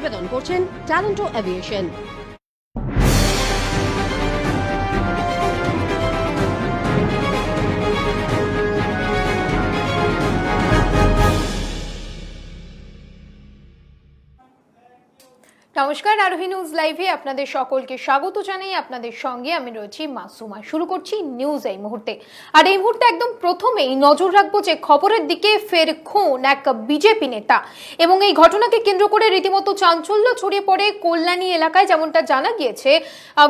নিবেদন করছেন ট্যালেন্টো এভিয়েশন। নমস্কার, আরোহী নিউজ লাইভে আপনাদের সকলকে স্বাগত জানাই। আপনাদের সঙ্গে আমি রয়েছি মাসুমা। শুরু করছি নিউজ এই মুহূর্তে। আর এই মুহূর্তে একদম প্রথমেই নজর রাখবো যে খবরের দিকে, ফের খুন এক বিজেপি নেতা, এবং এই ঘটনাকে কেন্দ্র করে রীতিমতো চাঞ্চল্য ছড়িয়ে পড়ে কল্যাণী এলাকায়। যেমনটা জানা গিয়েছে,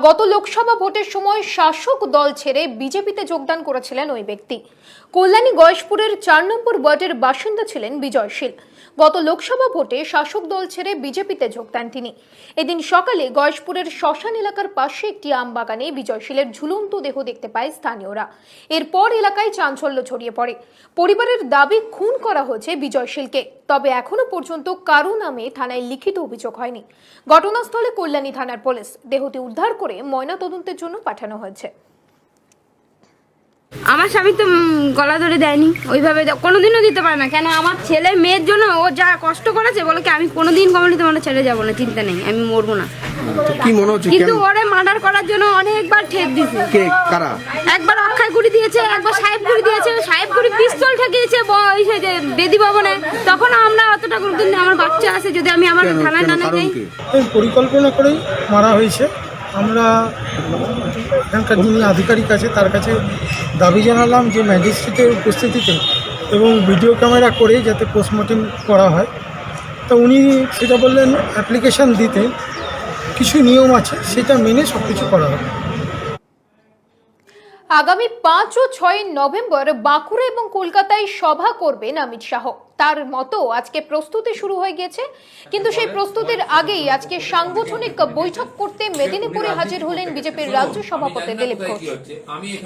গত লোকসভা ভোটের সময় শাসক দল ছেড়ে বিজেপিতে যোগদান করেছিলেন ওই ব্যক্তি। কল্যাণী গয়েশপুরের 4 নম্বর ওয়ার্ডের বাসিন্দা ছিলেন বিজয়শীল। গত লোকসভা ভোটে শাসক দল ছেড়ে বিজেপিতে যোগ দেন তিনি। এদিন সকালে গয়েশপুরের শ্মশান এলাকার পাশে একটি আম বাগানে বিজয়শীলের ঝুলন্ত দেহ দেখতে পায় স্থানীয়রা। এরপর এলাকায় চাঞ্চল্য ছড়িয়ে পড়ে। পরিবারের দাবি খুন করা হয়েছে বিজয়শীলকে, তবে এখনো পর্যন্ত কারো নামে থানায় লিখিত অভিযোগ হয়নি। ঘটনাস্থলে কল্যাণী থানার পুলিশ দেহটি উদ্ধার করে ময়নাতদন্তের জন্য পাঠানো হয়েছে। আমার স্বামী তো গলা ধরে দেয়নি, ওইভাবে কোনোদিনও দিতে পারে না। কেন, আমার ছেলে মেয়ের জন্য ও যা কষ্ট করেছে, বলে কি আমি কোনোদিন কখনো তোমার ছেড়ে যাবো না, চিন্তা নেই, আমি মরবো না। কি মনে হচ্ছে? কিন্তু ওরে মার্ডার করার জন্য অনেকবার ঠেক দিয়েছে। কে কারা? একবার অক্ষয় গুড়ি দিয়েছে, একবার সাহেবগুড়ি দিয়েছে। সাহেবগুড়ি পিস্তল ঠেকিয়েছে বেদি ভবনে। তখন আমরা অতটা গুরুত্ব দিই, আমার বাচ্চা আছে, যদি আমি আমার থানায় না যাই। পরিকল্পনা করেই মারা হয়েছে। আমরা এখানকার যিনি আধিকারিক আছে তার কাছে দাবি জানালাম যে ম্যাজিস্ট্রেটের উপস্থিতিতে এবং ভিডিও ক্যামেরা করে যাতে পোস্টমর্টম করা হয়। তো উনি সেটা বললেন অ্যাপ্লিকেশান দিতে কিছু নিয়ম আছে, সেটা মেনে সব কিছু করা হবে। আগামী 5 ও 6 নভেম্বর বাঁকুড়া এবং কলকাতায় সভা করবেন অমিত শাহ। তার মতো আজকে প্রস্তুতি শুরু হয়ে গেছে, কিন্তু সেই প্রস্তুতির আগেই আজকে সাংগঠনিক বৈঠক করতে মেদিনীপুরে হাজির হলেন বিজেপির রাজ্য সভাপতি দিলীপ ঘোষ।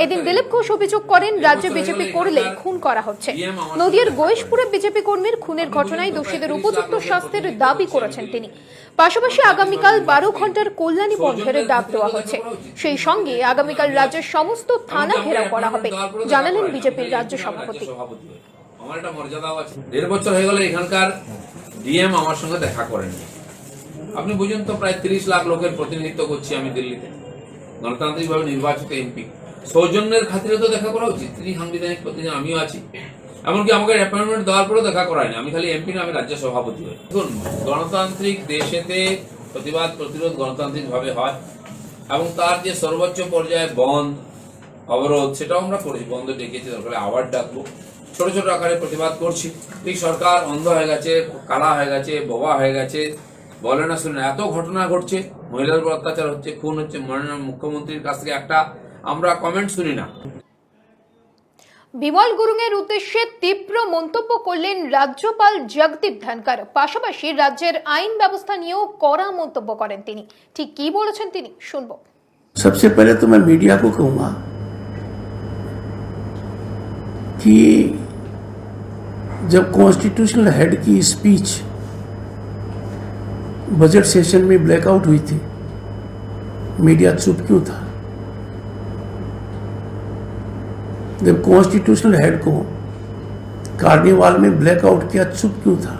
এদিন দিলীপ ঘোষ অভিযোগ করেন, রাজ্যে বিজেপি করলে খুন করা হচ্ছে। নদিয়ার গয়েশপুরে বিজেপি কর্মীর খুনের ঘটনায় দোষীদের উপযুক্ত শাস্তির দাবি করেছেন তিনি। পাশাপাশি আগামীকাল 12 ঘন্টার কল্যাণী বন্ধের ডাক দেওয়া হচ্ছে। সেই সঙ্গে আগামীকাল রাজ্যের সমস্ত থানা ঘেরাও করা হবে, জানালেন বিজেপির রাজ্য সভাপতি। আমার একটা মর্যাদাও আছে। 1.5 বছর হয়ে গেল এখানকার ডিএম আমার সঙ্গে দেখা করেননি। আপনি বুঝুন তো, প্রায় 30 লাখ লোকের প্রতিনিধিত্ব করছি আমি দিল্লিতে, গণতান্ত্রিকভাবে নির্বাচিত এমপি। সৌজন্যের খাতিরে তো দেখা করা উচিত। তিনি সাংবিধানিক প্রতিনিধি, আমিও আছি। এমনকি আমাকে অ্যাপয়েন্টমেন্ট দেওয়ার পরেও দেখা করায়নি। আমি খালি এমপি না, আমি রাজ্য সভাপতি হই। দেখুন, গণতান্ত্রিক দেশেতে প্রতিবাদ প্রতিরোধ গণতান্ত্রিক ভাবে হয়, এবং তার যে সর্বোচ্চ পর্যায়ে বন্ধ অবরোধ সেটাও আমরা করেছি। বন্ধ ডেকেছি, দরকার আবার ডাকবো। ছোট ছোট আকারে প্রতিবাদ করছি। এই সরকার অন্ধ হয়ে গেছে, কালা হয়ে গেছে, বোবা হয়ে গেছে, বলে না শুনে এত ঘটনা ঘটছে, মহিলার উপর অত্যাচার হচ্ছে, খুন হচ্ছে। মাননীয় মুখ্যমন্ত্রীর কাছ থেকে একটা আমরা কমেন্ট শুনি না। বিমল গুরুংয়ের উদ্দেশ্যে তীব্র মন্তব্য করলেন রাজ্যপাল জগদীপ ধনকর। পাশাপাশি রাজ্যের আইন ব্যবস্থা নিয়েও কড়া মন্তব্য করেন তিনি। ঠিক কি বলেছেন তিনি, শুনবো। सबसे पहले तो मैं मीडिया को कहूंगा कि जब कॉन्स्टिट्यूशनल हेड की स्पीच बजट सेशन में ब्लैकआउट हुई थी, मीडिया चुप क्यों था? जब कॉन्स्टिट्यूशनल हेड को कार्निवाल में ब्लैकआउट किया, चुप क्यों था?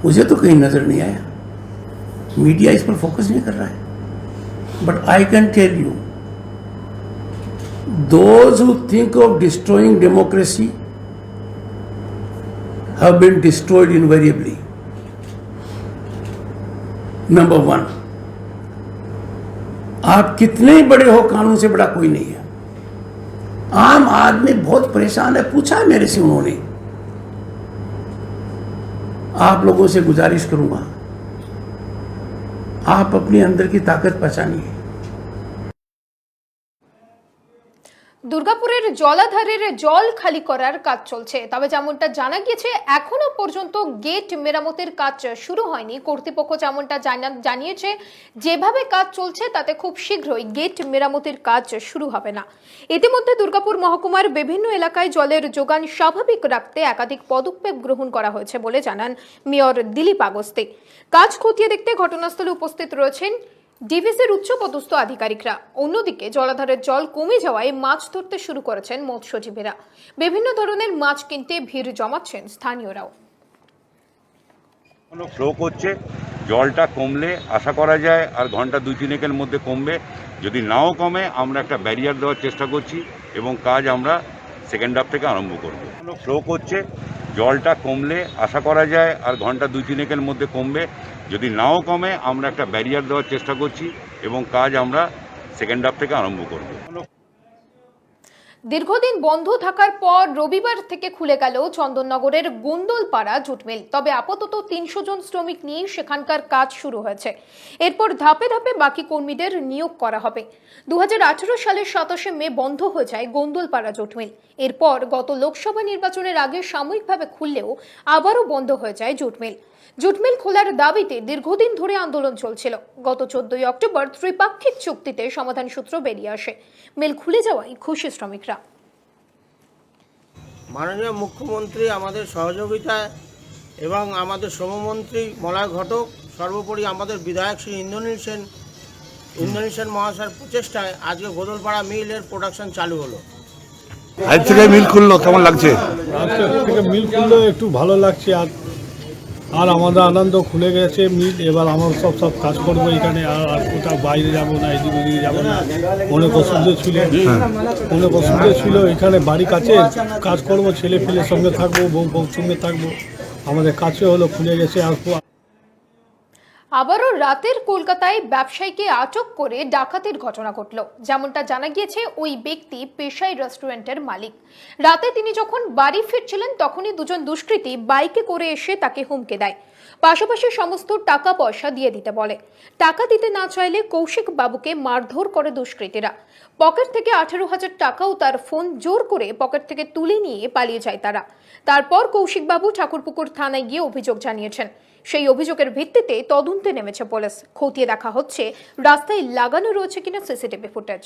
मुझे तो कहीं नजर नहीं आया। मीडिया इस पर फोकस नहीं कर रहा है। But I can tell you, those who think of destroying democracy have been destroyed invariably. Number one, आप कितने बड़े हो, कानून से बड़ा कोई नहीं है। आम आदमी बहुत परेशान है, पूछा है मेरे से उन्होंने। आप लोगों से गुजारिश करूंगा, आप अपने अंदर की ताकत पहचानिए। দুর্গাপুরের জলাধারের জল খালি করার কাজ চলছে, তবে যেমনটা জানা গিয়েছে এখনো পর্যন্ত গেট মেরামতের কাজ শুরু হয়নি। কর্তৃপক্ষ যেমনটা জানিয়েছে, যেভাবে কাজ চলছে তাতে খুব শীঘ্রই গেট মেরামতের কাজ শুরু হবে না। ইতিমধ্যে দুর্গাপুর মহকুমার বিভিন্ন এলাকায় জলের যোগান স্বাভাবিক রাখতে একাধিক পদক্ষেপ গ্রহণ করা হয়েছে বলে জানান মেয়র দিলীপ আগস্তি। কাজ খতিয়ে দেখতে ঘটনাস্থলে উপস্থিত রয়েছেন ডিভিসির উচ্চপদস্থ আধিকারিকরা। অন্যদিকে জলাধারের জল কমে যাওয়ায় মাছ ধরতে শুরু করেছেন মৎস্যজীবীরা। বিভিন্ন ধরনের মাছ কিনতে ভিড় জমাচ্ছেন স্থানীয়রাও। ফ্লো করছে, জলটা কমলে আশা করা যায় আর ঘন্টা 2-3 মধ্যে কমবে। যদি নাও কমে আমরা একটা ব্যারিয়ার দেওয়ার চেষ্টা করছি এবং কাজ আমরা সেকেন্ড হাফ থেকে আরম্ভ করব। ফ্লো করছে, জলটা কমলে আশা করা যায় আর ঘন্টা 2-3 মধ্যে কমবে। যদি নাও কমে আমরা একটা ব্যারিয়ার দেওয়ার চেষ্টা করছি এবং কাজ আমরা সেকেন্ড হাফ থেকে আরম্ভ করব। দীর্ঘদিন বন্ধ থাকার পর রবিবার থেকে খুলে গেল চন্দননগরের গোন্দলপাড়া জুট মিল। তবে আপাতত 300 জন শ্রমিক নিয়ে সেখানকার কাজ শুরু হয়েছে। এরপর ধাপে ধাপে বাকি কর্মীদের নিয়োগ করা হবে। 2018 সালের 27 মে বন্ধ হয়ে যায় গোন্দলপাড়া জুট মিল। এরপর গত লোকসভা নির্বাচনের আগে সাময়িকভাবে খুললেও আবারও বন্ধ হয়ে যায় জুট মিল। জুট মিল খোলার দাবিতে দীর্ঘদিন ধরে আন্দোলন চলছিল। গত 14 অক্টোবর ত্রিপাক্ষিক চুক্তিতে সমাধান সূত্র বেরিয়ে আসে। মিল খুলে যাওয়ায় খুশি শ্রমিকরা। মাননীয় মুখ্যমন্ত্রী আমাদের সহযোগিতায় এবং আমাদের শ্রমমন্ত্রী মলয় ঘটক, সর্বোপরি আমাদের বিধায়ক শ্রী ইন্দ্রনীল সেন মহাশয়ের প্রচেষ্টায় আজকে গোদলপাড়া মিলের প্রোডাকশন চালু হলো। আজ থেকে মিল খুললো, কেমন লাগছে? আজকে থেকে মিল খুললো একটু ভালো লাগছে। আর আমাদের আনন্দ খুলে গেছে মিল। এবার আমার সব কাজ করবো এখানে। আর কোথাও বাইরে যাবো না, এদিকে ওদিকে যাবো না। অনেক অসুবিধা ছিল এখানে বাড়ির কাছে কাজ করবো, ছেলে পেলের সঙ্গে থাকবো, বউর সঙ্গে থাকবো। আমাদের কাছে হলো, খুলে গেছে। আর আবারও রাতের কলকাতায় ব্যবসায়ীকে আটক করে ডাকাতির ঘটনা ঘটল। যেমনটা জানা গিয়েছে, ওই ব্যক্তি পেশায় রেস্টুরেন্টের মালিক। রাতে তিনি যখন বাড়ি ফিরছিলেন তখনই দুজন দুষ্কৃতী বাইকে করে এসে তাকে হুমকি দেয়। পাশাপাশি সমস্ত টাকা পয়সা দিয়ে দিতে বলে। টাকা দিতে না চাইলে কৌশিক বাবুকে মারধর করে দুষ্কৃতীরা। পকেট থেকে 18,000 টাকা ও তার ফোন জোর করে পকেট থেকে তুলে নিয়ে পালিয়ে যায় তারা। তারপর কৌশিক বাবু ঠাকুরপুকুর থানায় গিয়ে অভিযোগ জানিয়েছেন। সেই অভিযোগের ভিত্তিতে তদন্তে নেমেছে পুলিশ। খতিয়ে দেখা হচ্ছে রাস্তায় লাগানো রয়েছে কিনা সিসিটিভি ফুটেজ।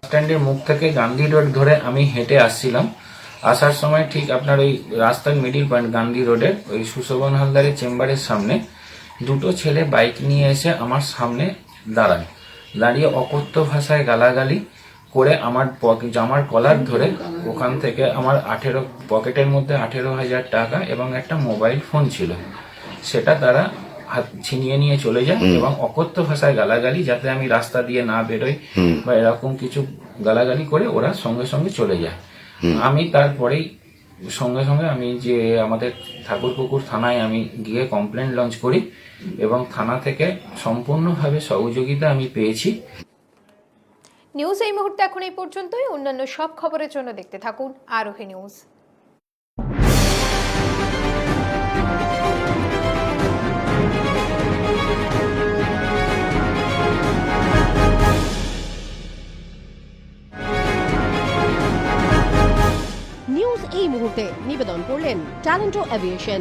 স্ট্যান্ডের মুখ থেকে গান্ধী রোড ধরে আমি হেঁটে আসছিলাম। আসার সময় ঠিক আপনার ওই রাস্তার মিডিল পয়েন্ট গান্ধী রোডের ওই সুশোভন হালদারের চেম্বারের সামনে দুটো ছেলে বাইক নিয়ে এসে আমার সামনে দাঁড়িয়ে অকথ্য ভাষায় গালাগালি করে আমার জামার কলার ধরে ওখান থেকে আমার পকেটের মধ্যে 18,000 টাকা এবং একটা মোবাইল ফোন ছিল, সেটা তারা ছিনিয়ে নিয়ে চলে যায় এবং অকথ্য ভাষায় গালাগালি, যাতে আমি রাস্তা দিয়ে না বেরোই বা এরকম কিছু গালাগালি করে ওরা সঙ্গে সঙ্গে চলে যায়। আমি তারপরেই সঙ্গে সঙ্গে আমি যে আমাদের ঠাকুরপুকুর থানায় আমি গিয়ে কমপ্লেন লঞ্চ করি এবং থানা থেকে সম্পূর্ণভাবে সহযোগিতা আমি পেয়েছি। নিউজ এই মুহূর্তে এখন এই পর্যন্তই। অন্যান্য সব খবরের জন্য দেখতে থাকুন আরোহী নিউজ। নিউজ এই মুহূর্তে নিবেদন করলেন ট্যালেন্টো এভিয়েশন।